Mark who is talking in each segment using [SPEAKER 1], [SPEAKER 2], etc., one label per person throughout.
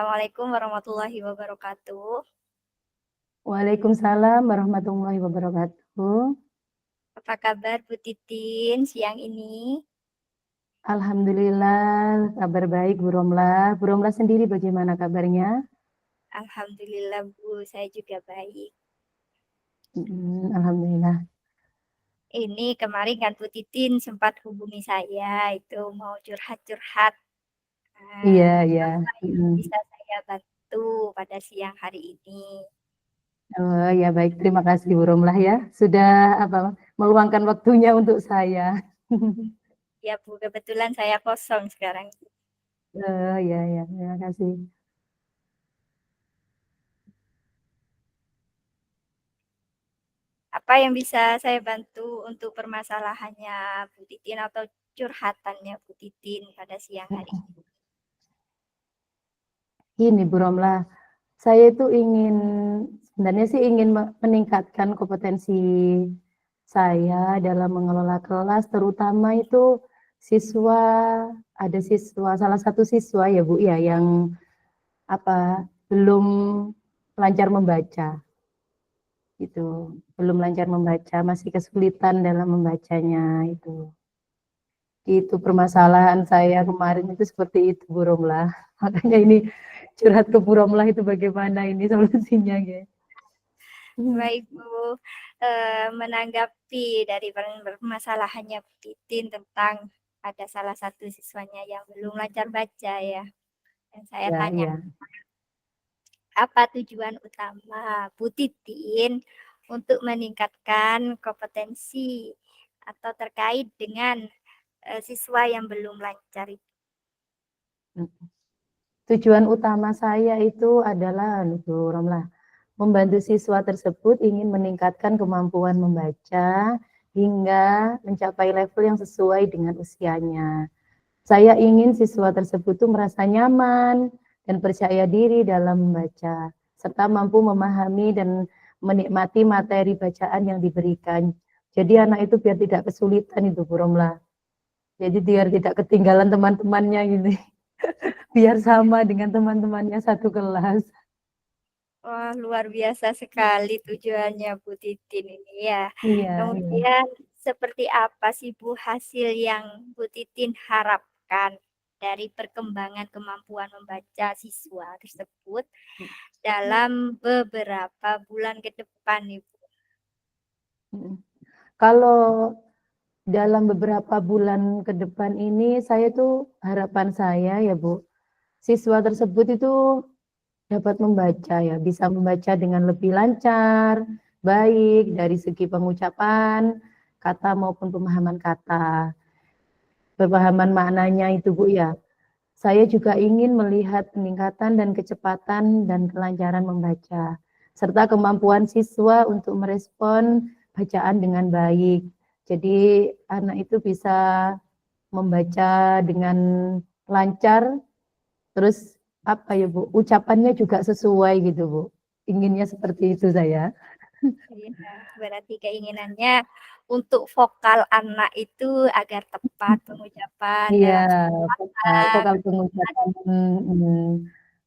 [SPEAKER 1] Assalamualaikum warahmatullahi wabarakatuh.
[SPEAKER 2] Waalaikumsalam warahmatullahi wabarakatuh.
[SPEAKER 1] Apa kabar Bu Titin siang ini?
[SPEAKER 2] Alhamdulillah, kabar baik Bu Romlah. Bu Romlah sendiri bagaimana kabarnya?
[SPEAKER 1] Alhamdulillah Bu, saya juga baik.
[SPEAKER 2] Alhamdulillah.
[SPEAKER 1] Ini kemarin kan Bu Titin sempat hubungi saya, itu mau curhat-curhat.
[SPEAKER 2] Iya,
[SPEAKER 1] Nah,
[SPEAKER 2] iya.
[SPEAKER 1] apa yang bisa saya bantu pada siang hari ini?
[SPEAKER 2] Oh ya baik, terima kasih Bu Romlah ya sudah meluangkan waktunya untuk saya.
[SPEAKER 1] Ya Bu, kebetulan saya kosong sekarang.
[SPEAKER 2] Ya, ya, terima kasih.
[SPEAKER 1] Apa yang bisa saya bantu untuk permasalahannya Bu Titin atau curhatannya Bu Titin pada siang hari ini?
[SPEAKER 2] Ini Bu Romlah, saya itu sebenarnya sih ingin meningkatkan kompetensi saya dalam mengelola kelas, terutama itu siswa, ada siswa, salah satu siswa ya Bu ya, yang belum lancar membaca, itu belum lancar membaca, masih kesulitan dalam membacanya itu. Itu permasalahan saya kemarin itu seperti itu Bu Romlah. Makanya ini curhat ke Bu Romlah itu bagaimana ini solusinya, guys.
[SPEAKER 1] Baik Bu, menanggapi dari permasalahannya Bu Titin tentang ada salah satu siswanya yang belum lancar baca ya. Dan saya
[SPEAKER 2] Ya,
[SPEAKER 1] tanya,
[SPEAKER 2] ya.
[SPEAKER 1] apa tujuan utama Bu Titin untuk meningkatkan kompetensi atau terkait dengan siswa yang belum lancar itu?
[SPEAKER 2] Tujuan utama saya itu adalah Bu Romlah, membantu siswa tersebut ingin meningkatkan kemampuan membaca hingga mencapai level yang sesuai dengan usianya. Saya ingin siswa tersebut tuh merasa nyaman dan percaya diri dalam membaca, serta mampu memahami dan menikmati materi bacaan yang diberikan. Jadi anak itu biar tidak kesulitan itu Bu Romlah. Jadi biar tidak ketinggalan teman-temannya gitu. Biar sama dengan teman-temannya satu kelas.
[SPEAKER 1] Wah, luar biasa sekali tujuannya Bu Titin ini ya.
[SPEAKER 2] Iya, iya.
[SPEAKER 1] Kemudian seperti apa sih Bu hasil yang Bu Titin harapkan dari perkembangan kemampuan membaca siswa tersebut dalam beberapa bulan ke depan nih Bu?
[SPEAKER 2] Kalau dalam beberapa bulan ke depan ini, saya tuh harapan saya ya Bu, siswa tersebut itu dapat membaca ya, bisa membaca dengan lebih lancar, baik dari segi pengucapan, kata maupun pemahaman kata. Pemahaman maknanya itu Bu ya. Saya juga ingin melihat peningkatan dan kecepatan dan kelancaran membaca, serta kemampuan siswa untuk merespon bacaan dengan baik. Jadi anak itu bisa membaca dengan lancar, terus ucapannya juga sesuai gitu Bu. Inginnya seperti itu saya.
[SPEAKER 1] Iya, berarti keinginannya untuk vokal anak itu agar tepat pengucapan
[SPEAKER 2] Iya,
[SPEAKER 1] dalam satu kata.
[SPEAKER 2] vokal pengucapan,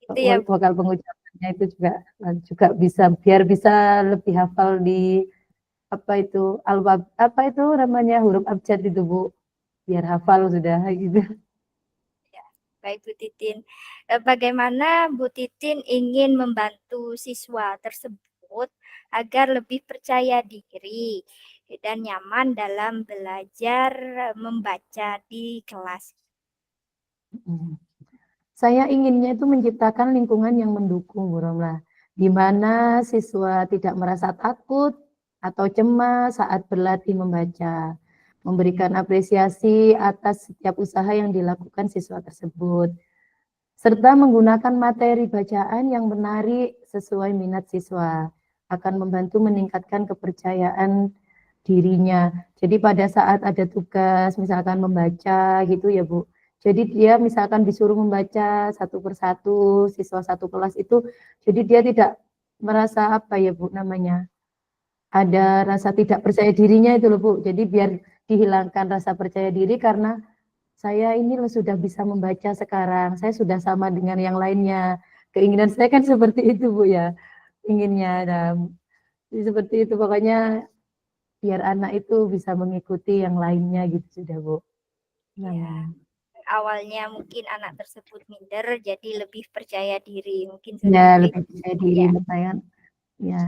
[SPEAKER 1] Itu ya Bu.
[SPEAKER 2] vokal pengucapannya itu juga bisa biar bisa lebih hafal di apa itu namanya huruf abjad itu Bu, biar hafal sudah gitu.
[SPEAKER 1] Ya, baik Bu Titin. Bagaimana Bu Titin ingin membantu siswa tersebut agar lebih percaya diri dan nyaman dalam belajar membaca di kelas?
[SPEAKER 2] Saya inginnya itu menciptakan lingkungan yang mendukung Bu Romlah, di mana siswa tidak merasa takut atau cemas saat berlatih membaca, memberikan apresiasi atas setiap usaha yang dilakukan siswa tersebut, serta menggunakan materi bacaan yang menarik sesuai minat siswa, akan membantu meningkatkan kepercayaan dirinya. Jadi pada saat ada tugas, misalkan membaca gitu ya Bu, jadi dia misalkan disuruh membaca satu persatu, siswa satu kelas itu, jadi dia tidak merasa ada rasa tidak percaya dirinya itu loh Bu. Jadi biar dihilangkan rasa percaya diri karena saya ini sudah bisa membaca sekarang, saya sudah sama dengan yang lainnya. keinginan saya kan seperti itu Bu ya, inginnya. Nah, seperti itu pokoknya biar anak itu bisa mengikuti yang lainnya gitu sudah Bu.
[SPEAKER 1] Ya,
[SPEAKER 2] Amin.
[SPEAKER 1] awalnya mungkin anak tersebut minder, jadi lebih percaya diri, mungkin
[SPEAKER 2] Ya
[SPEAKER 1] seperti
[SPEAKER 2] lebih percaya
[SPEAKER 1] itu
[SPEAKER 2] diri
[SPEAKER 1] ya.
[SPEAKER 2] saya. Ya.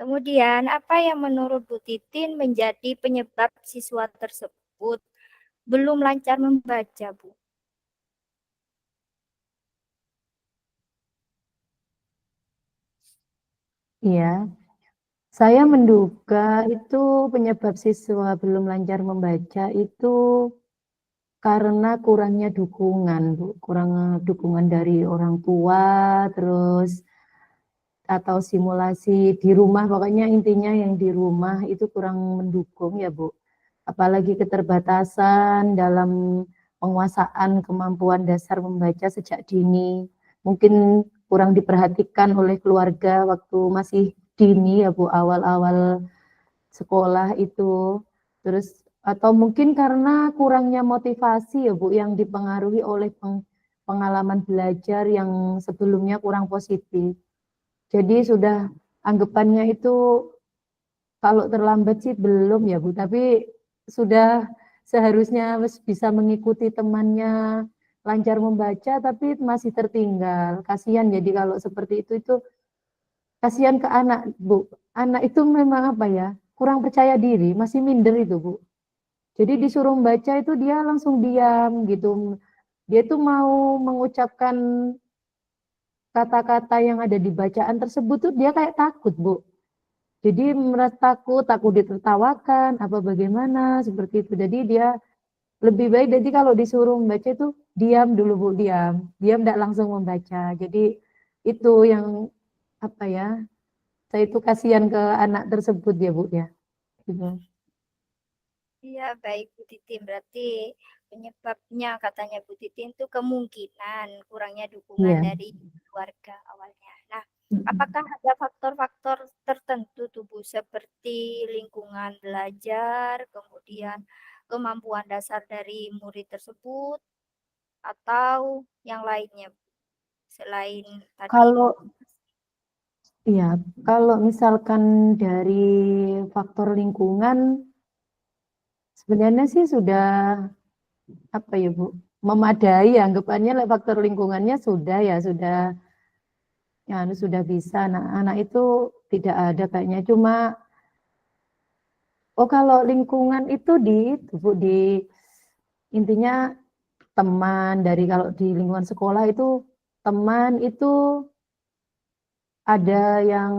[SPEAKER 1] Kemudian, apa yang menurut Bu Titin menjadi penyebab siswa tersebut belum lancar membaca, Bu?
[SPEAKER 2] Iya, saya menduga itu penyebab siswa belum lancar membaca itu karena kurangnya dukungan, Bu. Kurang dukungan dari orang tua, terus atau simulasi di rumah, pokoknya intinya yang di rumah itu kurang mendukung ya, Bu. Apalagi keterbatasan dalam penguasaan kemampuan dasar membaca sejak dini. Mungkin kurang diperhatikan oleh keluarga waktu masih dini ya Bu, awal-awal sekolah itu. Terus atau mungkin karena kurangnya motivasi ya Bu, yang dipengaruhi oleh pengalaman belajar yang sebelumnya kurang positif. Jadi sudah anggapannya itu kalau terlambat sih belum ya Bu, tapi sudah seharusnya bisa mengikuti temannya lancar membaca tapi masih tertinggal. Kasihan jadi kalau seperti itu kasihan ke anak Bu. Anak itu memang apa ya, kurang percaya diri, masih minder itu Bu. Jadi disuruh membaca itu dia langsung diam gitu. Dia itu mau mengucapkan kata-kata yang ada di bacaan tersebut tuh dia kayak takut Bu. Jadi merasa takut, takut ditertawakan, apa bagaimana, seperti itu. Jadi dia lebih baik, jadi kalau disuruh membaca itu, diam dulu Bu, diam. Diam, tidak langsung membaca. Jadi itu yang, apa ya, saya itu kasihan ke anak tersebut ya Bu ya. Gitu.
[SPEAKER 1] Iya, baik Bu Titin. Berarti penyebabnya katanya Bu Titin itu kemungkinan kurangnya dukungan
[SPEAKER 2] Iya.
[SPEAKER 1] dari keluarga awalnya. Nah, apakah ada faktor-faktor tertentu tuh Bu seperti lingkungan belajar, kemudian kemampuan dasar dari murid tersebut atau yang lainnya Bu, selain tadi
[SPEAKER 2] Kalau Iya, kalau misalkan dari faktor lingkungan, sebenarnya sih sudah apa ya Bu, memadai anggapannya faktor lingkungannya sudah ya ya sudah bisa. Nah, anak itu tidak ada kayaknya cuma kalau lingkungan itu itu Bu di intinya teman dari kalau di lingkungan sekolah itu teman itu ada yang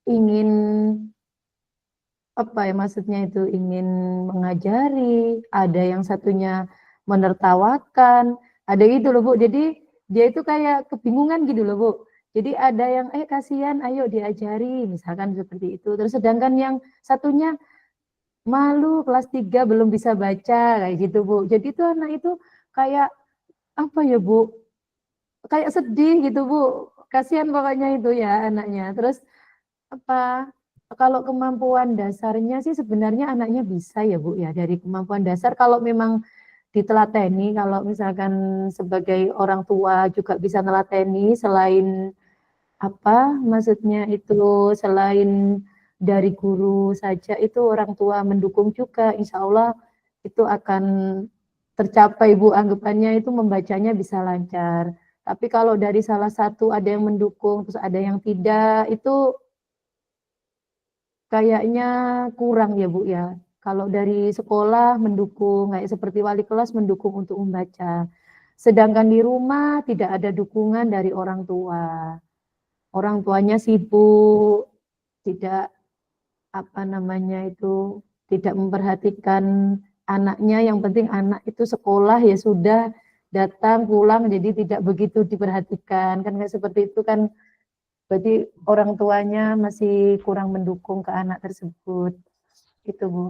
[SPEAKER 2] ingin apa ya maksudnya itu ingin mengajari, ada yang satunya menertawakan, ada gitu loh Bu. Jadi dia itu kayak kebingungan gitu loh Bu. Jadi ada yang kasihan, ayo diajari, misalkan seperti itu. Terus sedangkan yang satunya malu kelas 3 belum bisa baca kayak gitu Bu. Jadi itu anak itu kayak apa ya Bu? Kayak sedih gitu Bu. Kasihan pokoknya itu ya anaknya. Terus apa kalau kemampuan dasarnya sih sebenarnya anaknya bisa ya Bu ya dari kemampuan dasar kalau memang ditelateni kalau misalkan sebagai orang tua juga bisa nelateni selain apa maksudnya itu selain dari guru saja itu orang tua mendukung juga insya Allah itu akan tercapai Bu anggapannya itu membacanya bisa lancar tapi kalau dari salah satu ada yang mendukung terus ada yang tidak itu kayaknya kurang ya Bu ya. Kalau dari sekolah mendukung, kayak seperti wali kelas mendukung untuk membaca. Sedangkan di rumah tidak ada dukungan dari orang tua. Orang tuanya sibuk, tidak apa namanya itu, tidak memperhatikan anaknya. Yang penting anak itu sekolah ya sudah datang pulang jadi tidak begitu diperhatikan. Kan kayak seperti itu kan berarti orang tuanya masih kurang mendukung ke anak tersebut. Itu, Bu.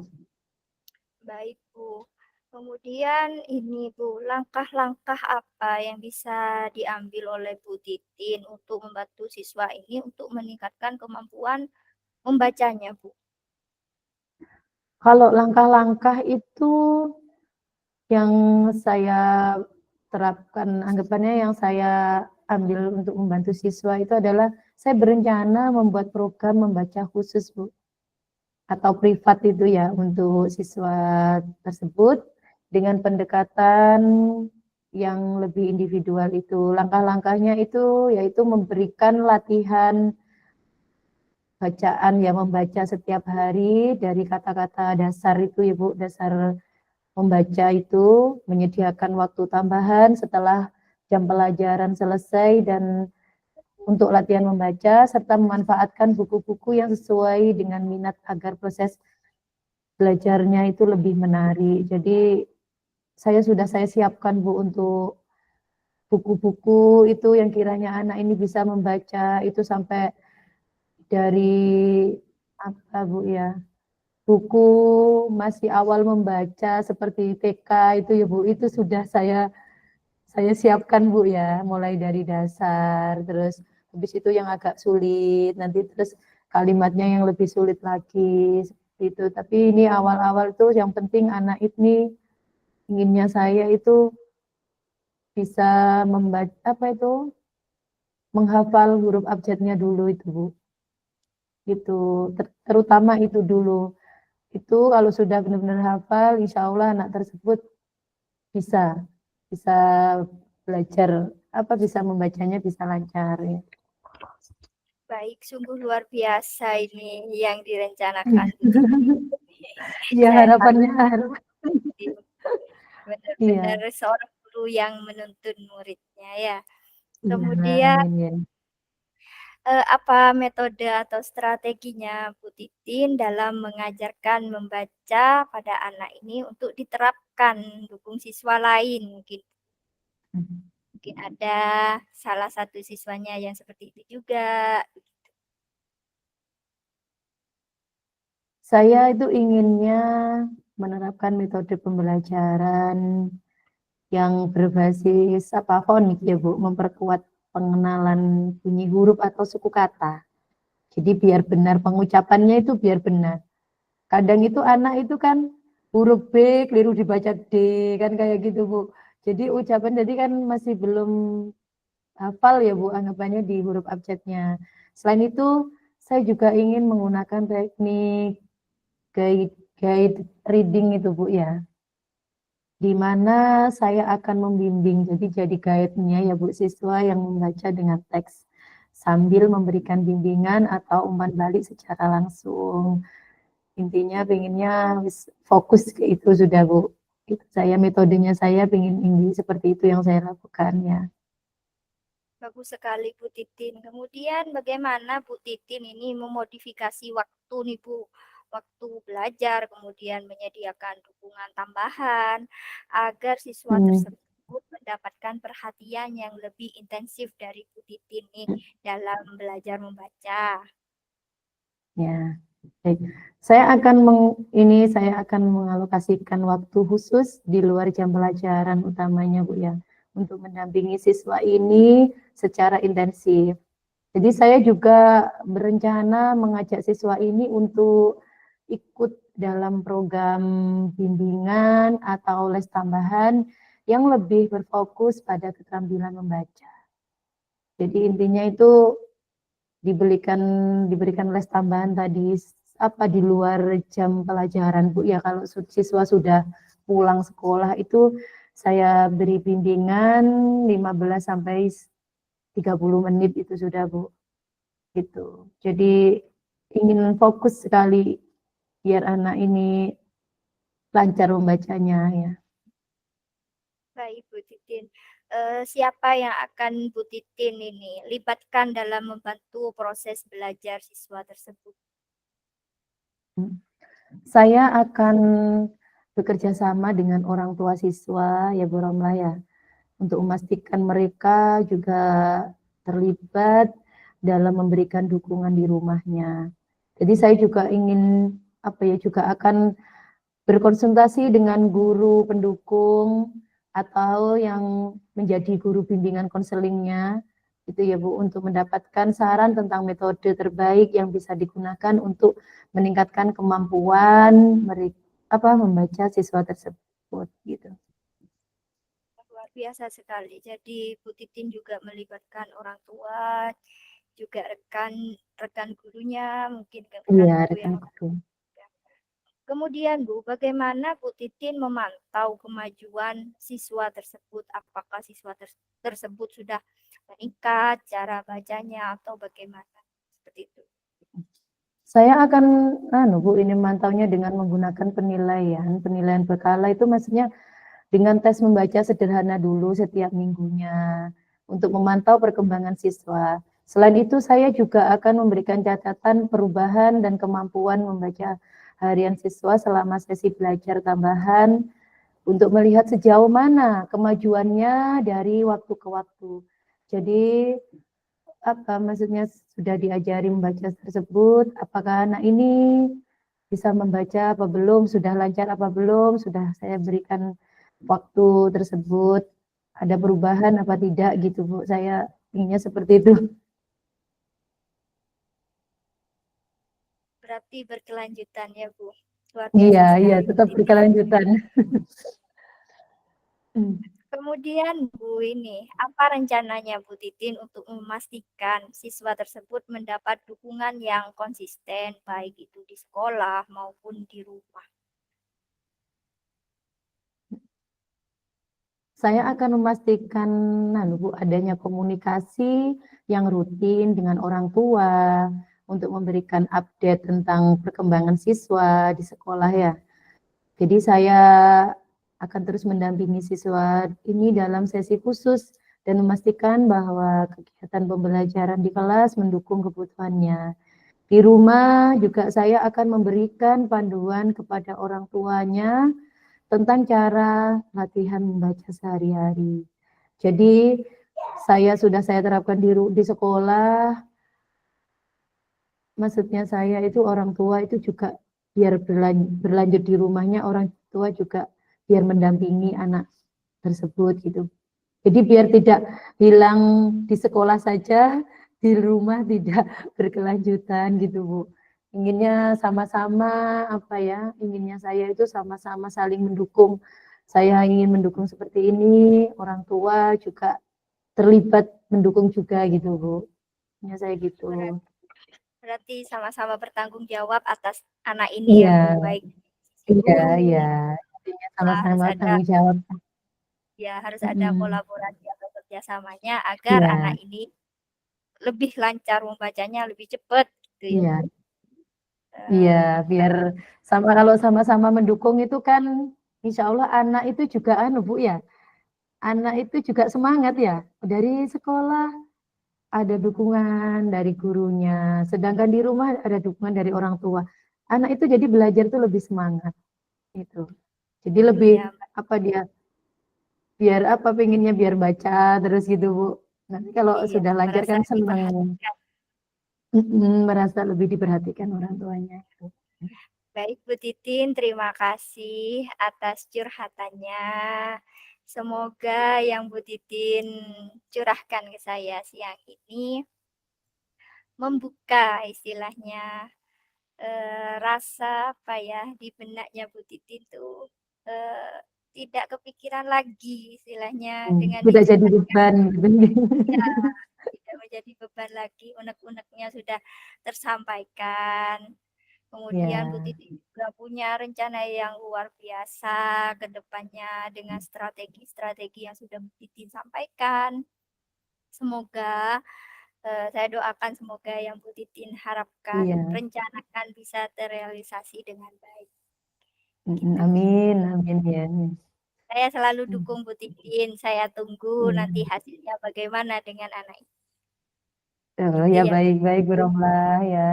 [SPEAKER 1] baik Bu. Kemudian ini Bu, langkah-langkah apa yang bisa diambil oleh Bu Titin untuk membantu siswa ini untuk meningkatkan kemampuan membacanya Bu?
[SPEAKER 2] Kalau langkah-langkah itu yang saya terapkan, anggapannya yang saya ambil untuk membantu siswa itu adalah saya berencana membuat program membaca khusus, Bu, atau privat itu ya untuk siswa tersebut dengan pendekatan yang lebih individual itu. Langkah-langkahnya itu yaitu memberikan latihan bacaan ya, membaca setiap hari dari kata-kata dasar itu ya Bu, dasar membaca itu, menyediakan waktu tambahan setelah jam pelajaran selesai dan untuk latihan membaca serta memanfaatkan buku-buku yang sesuai dengan minat agar proses belajarnya itu lebih menarik. Jadi saya siapkan Bu untuk buku-buku itu yang kiranya anak ini bisa membaca itu sampai dari apa Bu ya, buku masih awal membaca seperti TK itu ya Bu, itu sudah saya siapkan Bu ya, mulai dari dasar, terus habis itu yang agak sulit, nanti terus kalimatnya yang lebih sulit lagi seperti itu. Tapi ini awal-awal tuh yang penting anak ini inginnya saya itu bisa membaca apa itu, menghafal huruf abjadnya dulu itu Bu. Itu terutama itu dulu. Itu kalau sudah benar-benar hafal, insya Allah anak tersebut bisa bisa belajar apa bisa membacanya bisa lancar ya.
[SPEAKER 1] Baik, sungguh luar biasa ini yang direncanakan Bu Titi.
[SPEAKER 2] Ya
[SPEAKER 1] Saya
[SPEAKER 2] harapannya
[SPEAKER 1] salut
[SPEAKER 2] harap.
[SPEAKER 1] benar-benar
[SPEAKER 2] Iya,
[SPEAKER 1] seorang guru yang menuntun muridnya ya.
[SPEAKER 2] iya,
[SPEAKER 1] Kemudian
[SPEAKER 2] amin ya.
[SPEAKER 1] apa metode atau strateginya Bu Titin dalam mengajarkan membaca pada anak ini untuk diterapkan dukung siswa lain mungkin mungkin ada salah satu siswanya yang seperti itu juga.
[SPEAKER 2] Saya itu inginnya menerapkan metode pembelajaran yang berbasis apa fonik ya Bu, memperkuat pengenalan bunyi huruf atau suku kata. Jadi biar benar pengucapannya itu biar benar. Kadang itu anak itu kan huruf B keliru dibaca D kan kayak gitu Bu. Jadi ucapan jadi kan masih belum hafal ya Bu anggapannya di huruf abjadnya. Selain itu saya juga ingin menggunakan teknik guide, guide reading itu Bu ya. Di mana saya akan membimbing jadi guide-nya ya Bu siswa yang membaca dengan teks sambil memberikan bimbingan atau umpan balik secara langsung. Intinya pengennya fokus ke itu sudah Bu. Itu saya metodenya saya pengen ini seperti itu yang saya lakukan ya.
[SPEAKER 1] Bagus sekali Bu Titin. Kemudian bagaimana Bu Titin ini memodifikasi waktu nih Bu, waktu belajar, kemudian menyediakan dukungan tambahan agar siswa
[SPEAKER 2] Hmm,
[SPEAKER 1] tersebut mendapatkan perhatian yang lebih intensif dari Bu Titin nih dalam belajar membaca.
[SPEAKER 2] ya. Baik. Saya akan mengalokasikan waktu khusus di luar jam pelajaran utamanya Bu ya untuk mendampingi siswa ini secara intensif. Jadi saya juga berencana mengajak siswa ini untuk ikut dalam program bimbingan atau les tambahan yang lebih berfokus pada keterampilan membaca. Jadi intinya itu diberikan diberikan les tambahan tadi apa di luar jam pelajaran Bu ya kalau siswa sudah pulang sekolah itu saya beri bimbingan 15 sampai 30 menit itu sudah Bu gitu. Jadi ingin fokus sekali biar anak ini lancar membacanya ya.
[SPEAKER 1] Baik Bu Titin. Siapa yang akan Bu Titin ini libatkan dalam membantu proses belajar siswa tersebut?
[SPEAKER 2] Saya akan bekerja sama dengan orang tua siswa ya Bu Romlah ya untuk memastikan mereka juga terlibat dalam memberikan dukungan di rumahnya. Jadi saya juga ingin apa ya juga akan berkonsultasi dengan guru pendukung atau yang menjadi guru bimbingan konselingnya itu ya Bu untuk mendapatkan saran tentang metode terbaik yang bisa digunakan untuk meningkatkan kemampuan mereka apa membaca siswa tersebut gitu.
[SPEAKER 1] biasa sekali. Jadi Bu Titin juga melibatkan orang tua, juga rekan gurunya, mungkin rekan
[SPEAKER 2] Iya,
[SPEAKER 1] guru
[SPEAKER 2] rekan
[SPEAKER 1] yang
[SPEAKER 2] guru.
[SPEAKER 1] kemudian Bu, bagaimana Bu Titin memantau kemajuan siswa tersebut? Apakah siswa tersebut sudah meningkat cara bacanya atau bagaimana? Seperti itu.
[SPEAKER 2] Saya akan Bu, ini mantaunya dengan menggunakan penilaian berkala itu maksudnya dengan tes membaca sederhana dulu setiap minggunya untuk memantau perkembangan siswa. Selain itu, saya juga akan memberikan catatan perubahan dan kemampuan membaca harian siswa selama sesi belajar tambahan untuk melihat sejauh mana kemajuannya dari waktu ke waktu. Jadi apa maksudnya sudah diajari membaca tersebut, apakah anak ini bisa membaca apa belum, sudah lancar apa belum, sudah saya berikan waktu tersebut, ada perubahan apa tidak gitu Bu, saya inginnya seperti itu.
[SPEAKER 1] Berarti berkelanjutan ya Bu. Luar
[SPEAKER 2] Iya,
[SPEAKER 1] biasa
[SPEAKER 2] iya,
[SPEAKER 1] sekali Bu
[SPEAKER 2] tetap
[SPEAKER 1] Titin.
[SPEAKER 2] berkelanjutan.
[SPEAKER 1] Kemudian Bu ini, apa rencananya Bu Titin untuk memastikan siswa tersebut mendapat dukungan yang konsisten, baik itu di sekolah maupun di rumah?
[SPEAKER 2] Saya akan memastikan Bu, adanya komunikasi yang rutin dengan orang tua untuk memberikan update tentang perkembangan siswa di sekolah ya. Jadi saya akan terus mendampingi siswa ini dalam sesi khusus dan memastikan bahwa kegiatan pembelajaran di kelas mendukung kebutuhannya. Di rumah juga saya akan memberikan panduan kepada orang tuanya tentang cara latihan membaca sehari-hari. Jadi saya terapkan di sekolah, maksudnya saya itu orang tua itu juga biar berlanjut di rumahnya, orang tua juga biar mendampingi anak tersebut gitu. Jadi biar tidak hilang di sekolah saja, di rumah tidak berkelanjutan gitu Bu. Inginnya sama-sama inginnya saya itu sama-sama saling mendukung. Saya ingin mendukung seperti ini, orang tua juga terlibat mendukung juga gitu Bu. Ya saya gitu.
[SPEAKER 1] Berarti sama-sama bertanggung jawab atas anak ini
[SPEAKER 2] Iya,
[SPEAKER 1] ya Bu, baik sisi
[SPEAKER 2] iya,
[SPEAKER 1] guru,
[SPEAKER 2] iya.
[SPEAKER 1] maupun
[SPEAKER 2] Intinya
[SPEAKER 1] sekolah,
[SPEAKER 2] sama-sama tanggung jawab.
[SPEAKER 1] harus ada
[SPEAKER 2] Mm-mm.
[SPEAKER 1] kolaborasi atau kerjasamanya agar anak
[SPEAKER 2] Iya,
[SPEAKER 1] ini lebih lancar membacanya, lebih cepat gitu ya Bu.
[SPEAKER 2] iya. Iya,
[SPEAKER 1] Eh,
[SPEAKER 2] biar kalau sama-sama mendukung itu kan, insya Allah anak itu juga Bu ya, anak itu juga semangat ya. Dari sekolah ada dukungan dari gurunya, sedangkan di rumah ada dukungan dari orang tua. Anak itu jadi belajar tuh lebih semangat itu. Jadi lebih
[SPEAKER 1] iya,
[SPEAKER 2] apa dia, biar pengennya biar baca terus gitu Bu. Nanti kalau
[SPEAKER 1] iya,
[SPEAKER 2] sudah lancar
[SPEAKER 1] merasa
[SPEAKER 2] kan senang,
[SPEAKER 1] diperhatikan.
[SPEAKER 2] merasa lebih diperhatikan orang tuanya.
[SPEAKER 1] Baik Bu Titin, terima kasih atas curhatannya. Semoga yang Bu Titin curahkan ke saya siang ini membuka istilahnya rasa apa ya di benaknya Bu Titin tuh tidak kepikiran lagi istilahnya dengan
[SPEAKER 2] Tidak jadi
[SPEAKER 1] dicurahkan
[SPEAKER 2] beban.
[SPEAKER 1] ya tidak menjadi beban lagi unek-uneknya sudah tersampaikan. Kemudian Bu
[SPEAKER 2] Ya.
[SPEAKER 1] Titi juga punya rencana yang luar biasa ke depannya dengan strategi-strategi yang sudah Bu Titi sampaikan. Semoga saya doakan semoga yang Bu Titin harapkan,
[SPEAKER 2] Iya,
[SPEAKER 1] rencanakan bisa terrealisasi dengan baik. Gitu.
[SPEAKER 2] amin, amin ya.
[SPEAKER 1] Saya selalu
[SPEAKER 2] Hmm.
[SPEAKER 1] dukung Bu Titin. Saya tunggu
[SPEAKER 2] Iya.
[SPEAKER 1] nanti hasilnya bagaimana dengan anak ini.
[SPEAKER 2] Oh,
[SPEAKER 1] Gitu
[SPEAKER 2] ya
[SPEAKER 1] ya Bu.
[SPEAKER 2] baik-baik Bu Romlah ya.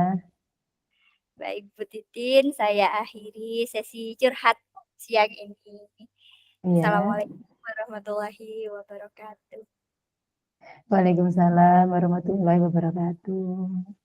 [SPEAKER 1] Baik Bu Titin, saya akhiri sesi curhat siang ini.
[SPEAKER 2] Iya.
[SPEAKER 1] Assalamualaikum warahmatullahi wabarakatuh.
[SPEAKER 2] Waalaikumsalam warahmatullahi wabarakatuh.